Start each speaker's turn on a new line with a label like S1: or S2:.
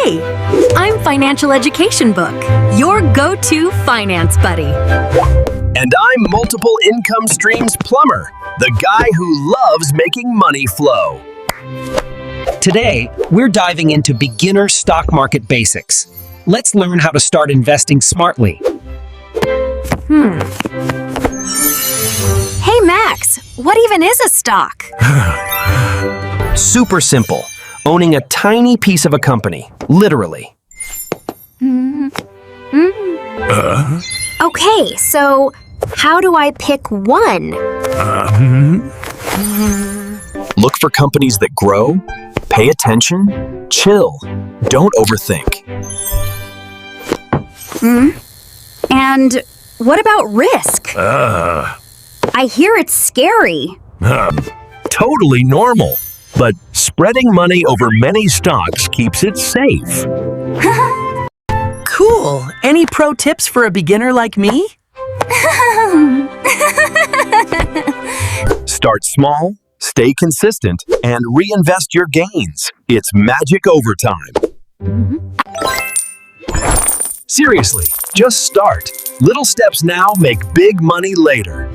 S1: Hey, I'm Financial Education Book, your go-to finance buddy.
S2: And I'm Multiple Income Streams Plumber, the guy who loves making money flow.
S3: Today, we're diving into beginner stock market basics. Let's learn how to start investing smartly.
S1: Hey, Max, what even is a stock?
S2: Super simple. Owning a tiny piece of a company, literally.
S1: Okay, so how do I pick one?
S2: Look for companies that grow, pay attention, chill, don't overthink.
S1: And what about risk? I hear it's scary.
S2: Totally normal. But spreading money over many stocks keeps it safe.
S4: Cool. Any pro tips for a beginner like me?
S2: Start small, stay consistent, and reinvest your gains. It's magic overtime. Seriously, just start. Little steps now make big money later.